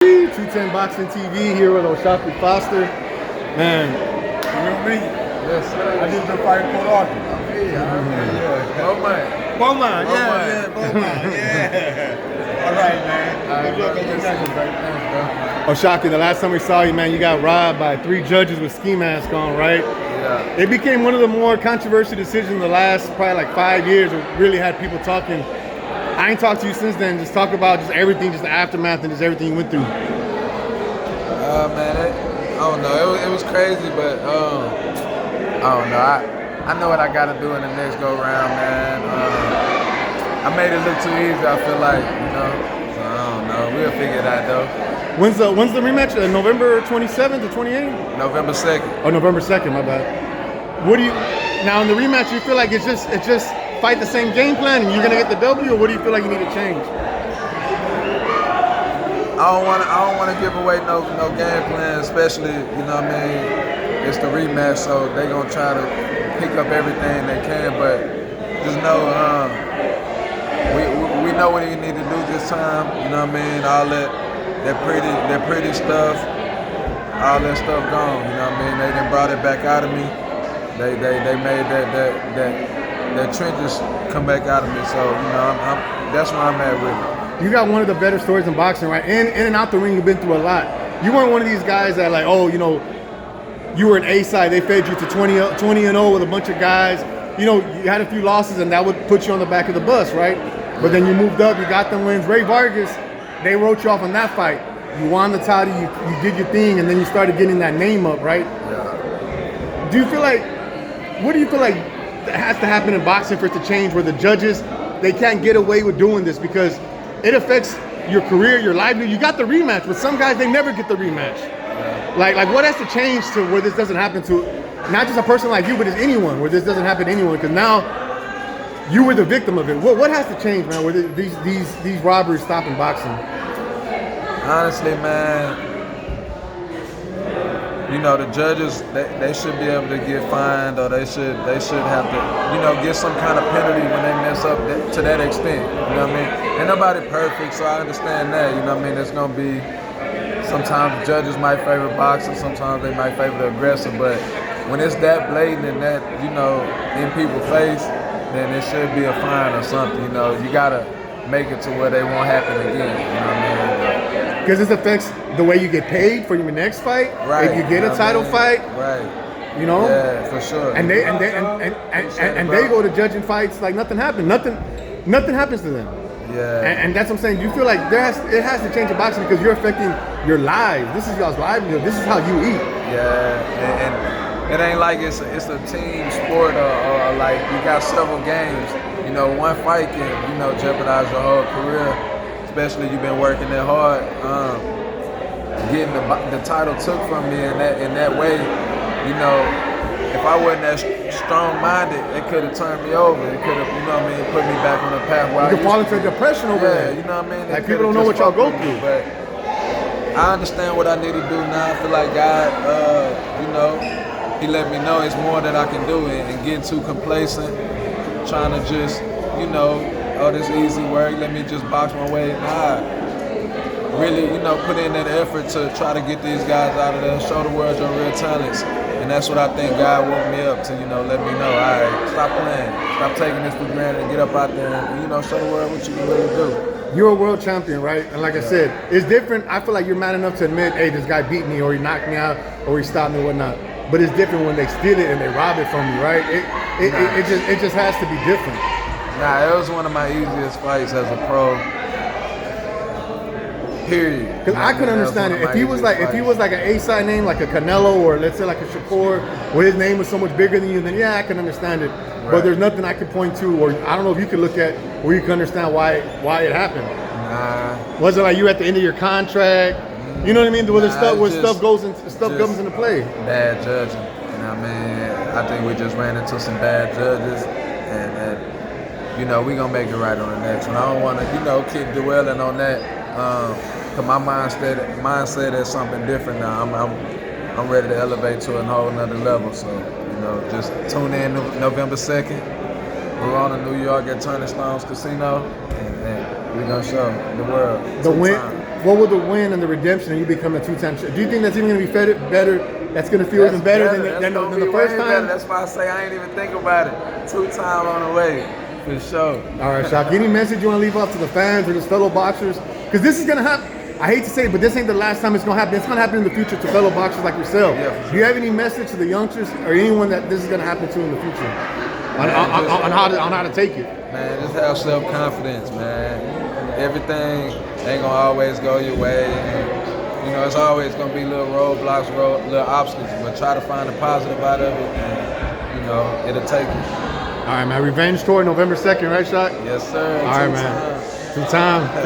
210 Boxing TV here with O'Shaquie Foster. Man, You know me? Yes, sir. I just been fighting Port Arthur. Yeah. Beaumont, yeah. All right, man. Good luck on your matches, baby. Thanks, bro. O'Shaquie, the last time we saw you, man, you got robbed by 3 judges with ski masks on, right? Yeah. It became one of the more controversial decisions in the last probably like 5 years. It really had people talking. I ain't talked to you since then. Just talk about just everything, just the aftermath and just everything you went through. Man, I don't know. It was crazy, but I don't know. I know what I got to do in the next go round, man. I made it look too easy. I feel like, So I don't know. We'll figure it out though. When's the rematch? November 27th or 28th? November 2nd. Oh, November 2nd. My bad. What do you now in the rematch? You feel like it's just fight the same game plan and you're gonna get the W, or what do you feel like you need to change? I don't want to give away no game plan, especially It's the rematch, so they gonna try to pick up everything they can. But just know, we know what you need to do this time. All that pretty stuff, all that stuff gone. They done brought it back out of me. They made that trenches come back out of me. So that's where I'm at with it. You got one of the better stories in boxing, right? In and out the ring, you've been through a lot. You weren't one of these guys that like, you were an A side. They fed you to 20-0 with a bunch of guys. You had a few losses, and that would put you on the back of the bus, right? But then you moved up, you got them wins. Ray Vargas, they wrote you off on that fight. You won the title, you did your thing, and then you started getting that name up, right? Yeah. What do you feel like has to happen in boxing for it to change, where the judges, they can't get away with doing this because it affects your career, your livelihood? You got the rematch, but some guys, they never get the rematch. Yeah. Like what has to change to where this doesn't happen to not just a person like you, but it's anyone, where this doesn't happen to anyone? Because now you were the victim of it. What has to change, man, where these robberies stop in boxing? Honestly, man, the judges, they should be able to get fined, or they should have to, get some kind of penalty when they mess up to that extent. You know what I mean? Ain't nobody perfect, so I understand that. You know what I mean? There's gonna be sometimes judges might favor boxing, sometimes they might favor the aggressor, but when it's that blatant and that in people's face, then it should be a fine or something. You gotta make it to where they won't happen again. You know what I mean? Because this affects the way you get paid for your next fight. Right. If you get a title fight. Right. Yeah, for sure. And they go to judging fights like nothing happened. Nothing happens to them. Yeah. And that's what I'm saying. Do you feel like it has to change in boxing because you're affecting your lives? This is y'all's livelihood. This is how you eat. Yeah. And it ain't like it's a team sport or like you got several games. One fight can jeopardize your whole career. Especially you've been working that hard, getting the title took from me in that way. If I wasn't that strong-minded, it could have turned me over. It could have, put me back on the path where you could fall into depression over there. You know what I mean? Like people don't know what y'all go through. But I understand what I need to do now. I feel like God, He let me know it's more that I can do, and getting too complacent, trying to just, this easy work, let me just box my way. Nah, really, put in that effort to try to get these guys out of there, show the world your real talents. And that's what I think God woke me up to, let me know, all right, stop playing, stop taking this for granted, and get up out there and, show the world what you can really do. You're a world champion, right? And like I said, it's different. I feel like you're man enough to admit, hey, this guy beat me, or he knocked me out, or he stopped me, or whatnot. But it's different when they steal it and they rob it from you, right? It just has to be different. Nah, it was one of my easiest fights as a pro. Period. Because I couldn't understand it. If he was like an A-side name, like a Canelo, or let's say like a Shakur, where his name was so much bigger than you, then yeah, I can understand it. Right. But there's nothing I could point to, or I don't know if you could look at where you can understand why it happened. Nah. Was it like you at the end of your contract? You know what I mean? Where stuff goes comes into play. Bad judging. I think we just ran into some bad judges, and we gonna make it right on the next one. I don't want to, keep dwelling on that. Cause my mindset is something different now. I'm ready to elevate to a whole nother level. So, just tune in November 2nd. We're on in New York at Turning Stones Casino, and we're gonna show the world. what will the win and the redemption and you become a 2-time champ? Do you think that's even going to be better? That's going to feel even better than the first time? That's why I say I ain't even think about it. 2-time on the way, for sure. All right, Shock. Any message you want to leave off to the fans or just fellow boxers? Because this is going to happen. I hate to say it, but this ain't the last time it's going to happen. It's going to happen in the future to fellow boxers like yourself. Yeah, for sure. Do you have any message to the youngsters or anyone that this is going to happen to in the future on how to take it? Man, just have self-confidence, man. Everything ain't gonna always go your way. And, you know, it's always gonna be little roadblocks, little obstacles, but try to find the positive out of it, and, you know, it'll take you. All right, man. Revenge tour November 2nd, right, Shock? Yes, sir. All right, man. 2-time.